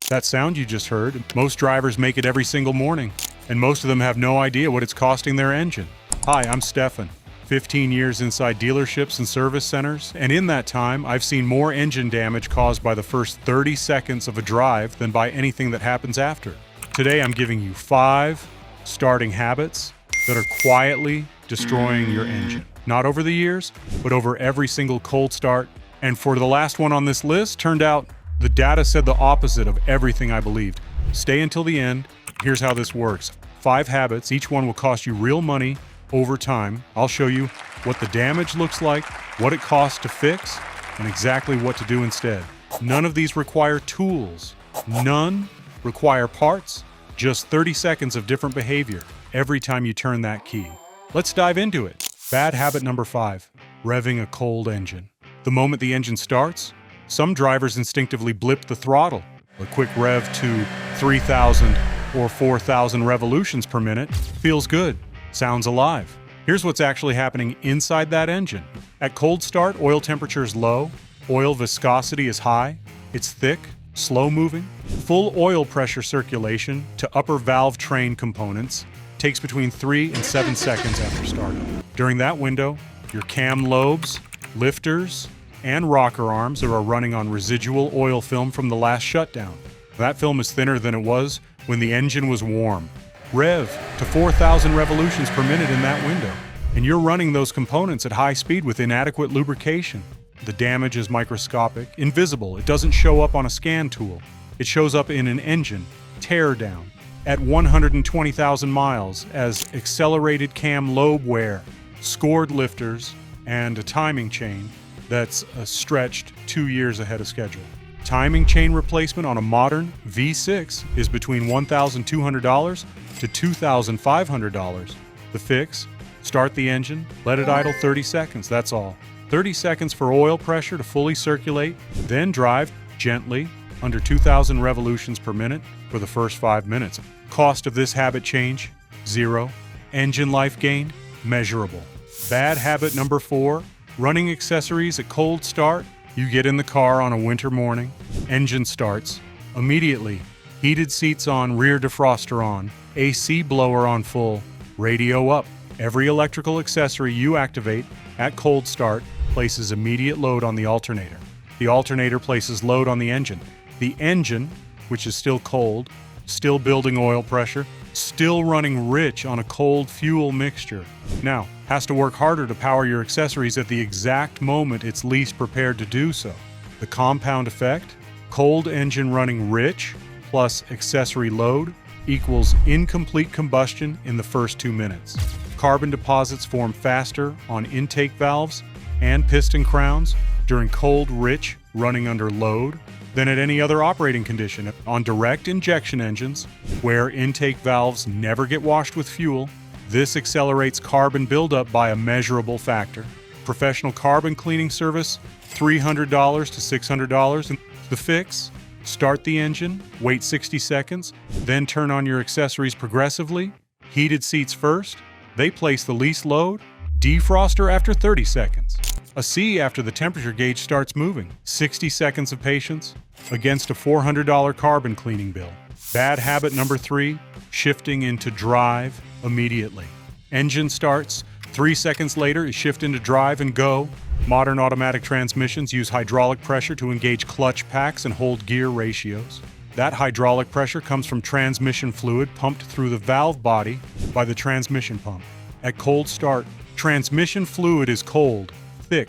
That sound you just heard, most drivers make it every single morning, and most of them have no idea what it's costing their engine. Hi, I'm Stefan. 15 years inside dealerships and service centers, and in that time, I've seen more engine damage caused by the first 30 seconds of a drive than by anything that happens after. Today, I'm giving you 5 starting habits that are quietly destroying your engine. Not over the years, but over every single cold start. And for the last one on this list, turned out the data said the opposite of everything I believed. Stay until the end. Here's how this works. 5 habits, each one will cost you real money over time. I'll show you what the damage looks like, what it costs to fix, and exactly what to do instead. None of these require tools. None require parts. Just 30 seconds of different behavior every time you turn that key. Let's dive into it. Bad habit number 5, revving a cold engine. The moment the engine starts, some drivers instinctively blip the throttle. A quick rev to 3,000 or 4,000 revolutions per minute feels good, sounds alive. Here's what's actually happening inside that engine. At cold start, oil temperature is low, oil viscosity is high, it's thick, slow moving. Full oil pressure circulation to upper valve train components takes between 3 and 7 seconds after startup. During that window, your cam lobes, lifters, and rocker arms are running on residual oil film from the last shutdown. That film is thinner than it was when the engine was warm. Rev to 4,000 revolutions per minute in that window, and you're running those components at high speed with inadequate lubrication. The damage is microscopic, invisible. It doesn't show up on a scan tool. It shows up in an engine tear down at 120,000 miles as accelerated cam lobe wear, scored lifters, and a timing chain that's stretched 2 years ahead of schedule. Timing chain replacement on a modern V6 is between $1,200 to $2,500. The fix: start the engine, let it idle 30 seconds, that's all. 30 seconds for oil pressure to fully circulate, then drive gently under 2,000 revolutions per minute for the first 5 minutes. Cost of this habit change: 0. Engine life gain: measurable. Bad habit number 4, running accessories at cold start. You get in the car on a winter morning, engine starts. Immediately, heated seats on, rear defroster on, AC blower on full, radio up. Every electrical accessory you activate at cold start places immediate load on the alternator. The alternator places load on the engine. The engine, which is still cold, still building oil pressure, still running rich on a cold fuel mixture, now has to work harder to power your accessories at the exact moment it's least prepared to do so. The compound effect: cold engine running rich plus accessory load equals incomplete combustion in the first 2 minutes. Carbon deposits form faster on intake valves and piston crowns during cold rich running under load than at any other operating condition. On direct injection engines, where intake valves never get washed with fuel, this accelerates carbon buildup by a measurable factor. Professional carbon cleaning service, $300 to $600. The fix: start the engine, wait 60 seconds, then turn on your accessories progressively. Heated seats first, they place the least load. Defroster after 30 seconds. A C after the temperature gauge starts moving. 60 seconds of patience against a $400 carbon cleaning bill. Bad habit number 3, shifting into drive immediately. Engine starts, 3 seconds later you shift into drive and go. Modern automatic transmissions use hydraulic pressure to engage clutch packs and hold gear ratios. That hydraulic pressure comes from transmission fluid pumped through the valve body by the transmission pump. At cold start, transmission fluid is cold, thick,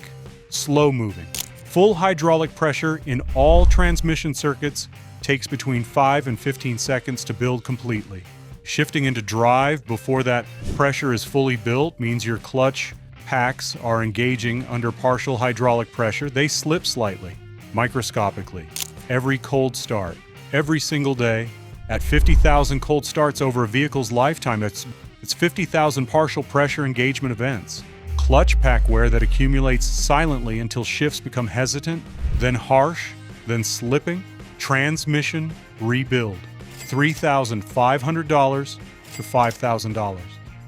slow-moving. Full hydraulic pressure in all transmission circuits takes between 5 and 15 seconds to build completely. Shifting into drive before that pressure is fully built means your clutch packs are engaging under partial hydraulic pressure. They slip slightly, microscopically. Every cold start, every single day, at 50,000 cold starts over a vehicle's lifetime, it's 50,000 partial pressure engagement events. Clutch pack wear that accumulates silently until shifts become hesitant, then harsh, then slipping. Transmission rebuild. $3,500 to $5,000.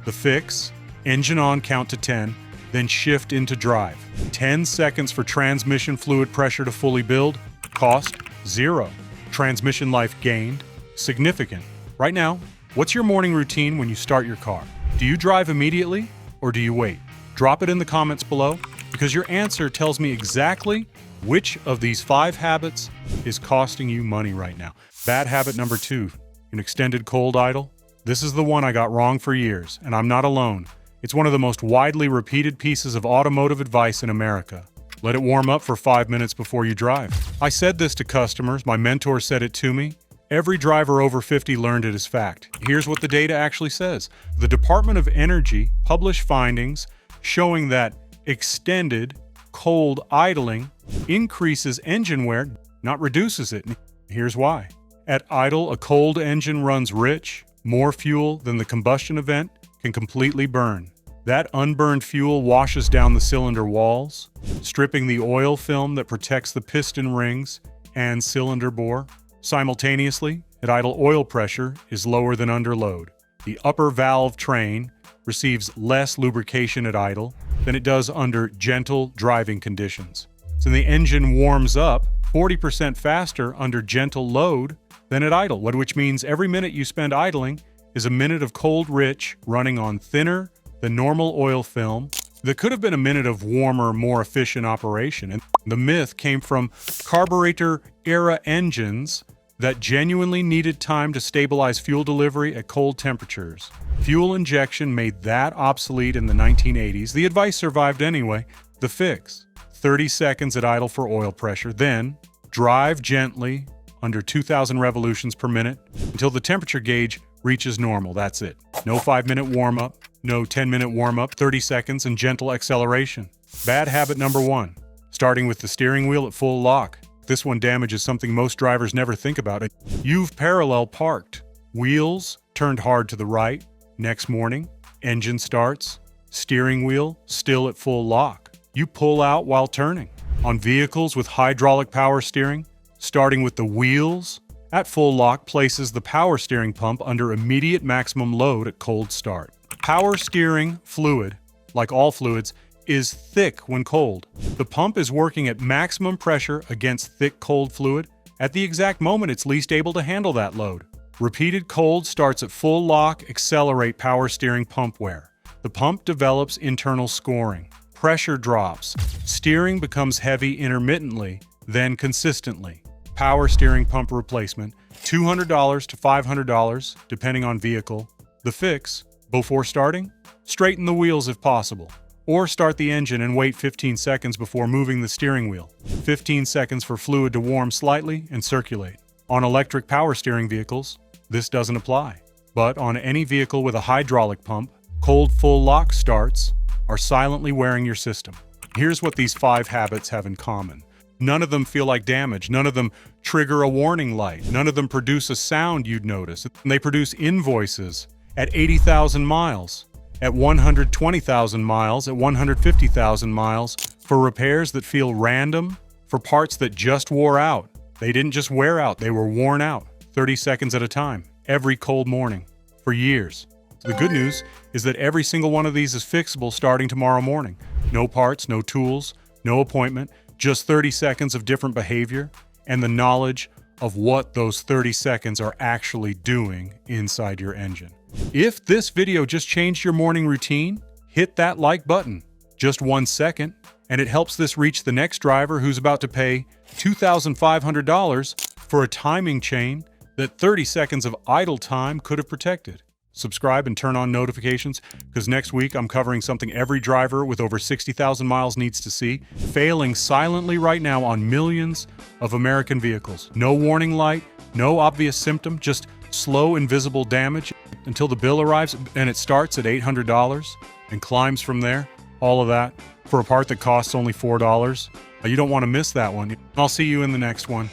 The fix: engine on, count to 10, then shift into drive. 10 seconds for transmission fluid pressure to fully build. Cost: 0. Transmission life gained? Significant. Right now, what's your morning routine when you start your car? Do you drive immediately or do you wait? Drop it in the comments below because your answer tells me exactly which of these 5 habits is costing you money right now. Bad habit number 2, an extended cold idle. This is the one I got wrong for years, and I'm not alone. It's one of the most widely repeated pieces of automotive advice in America. Let it warm up for 5 minutes before you drive. I said this to customers, my mentor said it to me. Every driver over 50 learned it as fact. Here's what the data actually says. The Department of Energy published findings showing that extended cold idling increases engine wear, not reduces it. Here's why. At idle, a cold engine runs rich, more fuel than the combustion event can completely burn. That unburned fuel washes down the cylinder walls, stripping the oil film that protects the piston rings and cylinder bore. Simultaneously, at idle, oil pressure is lower than under load. The upper valve train receives less lubrication at idle than it does under gentle driving conditions. So the engine warms up 40% faster under gentle load than at idle, which means every minute you spend idling is a minute of cold rich running on thinner than normal oil film that could have been a minute of warmer, more efficient operation. And the myth came from carburetor-era engines that genuinely needed time to stabilize fuel delivery at cold temperatures. Fuel injection made that obsolete in the 1980s. The advice survived anyway. The fix: 30 seconds at idle for oil pressure, then drive gently under 2,000 revolutions per minute until the temperature gauge reaches normal. That's it. No 5-minute warm-up, no 10-minute warm-up, 30 seconds and gentle acceleration. Bad habit number 1, starting with the steering wheel at full lock. This one damages something most drivers never think about. You've parallel parked. Wheels turned hard to the right. Next morning, engine starts. Steering wheel still at full lock. You pull out while turning. On vehicles with hydraulic power steering, starting with the wheels at full lock places the power steering pump under immediate maximum load at cold start. Power steering fluid, like all fluids, is thick when cold. The pump is working at maximum pressure against thick cold fluid at the exact moment it's least able to handle that load. Repeated cold starts at full lock accelerate power steering pump wear. The pump develops internal scoring. Pressure drops. Steering becomes heavy intermittently, then consistently. Power steering pump replacement, $200 to $500, depending on vehicle. The fix: before starting, straighten the wheels if possible. Or start the engine and wait 15 seconds before moving the steering wheel. 15 seconds for fluid to warm slightly and circulate. On electric power steering vehicles, this doesn't apply. But on any vehicle with a hydraulic pump, cold full lock starts are silently wearing your system. Here's what these 5 habits have in common. None of them feel like damage. None of them trigger a warning light. None of them produce a sound you'd notice. They produce invoices at 80,000 miles, at 120,000 miles, at 150,000 miles, for repairs that feel random, for parts that just wore out. They didn't just wear out, they were worn out, 30 seconds at a time, every cold morning, for years. The good news is that every single one of these is fixable starting tomorrow morning. No parts, no tools, no appointment, just 30 seconds of different behavior and the knowledge of what those 30 seconds are actually doing inside your engine. If this video just changed your morning routine, hit that like button. Just 1 second, and it helps this reach the next driver who's about to pay $2,500 for a timing chain that 30 seconds of idle time could have protected. Subscribe and turn on notifications, because next week I'm covering something every driver with over 60,000 miles needs to see, failing silently right now on millions of American vehicles. No warning light, no obvious symptom, just slow, invisible damage until the bill arrives, and it starts at $800 and climbs from there. All of that for a part that costs only $4. You don't want to miss that one. I'll see you in the next one.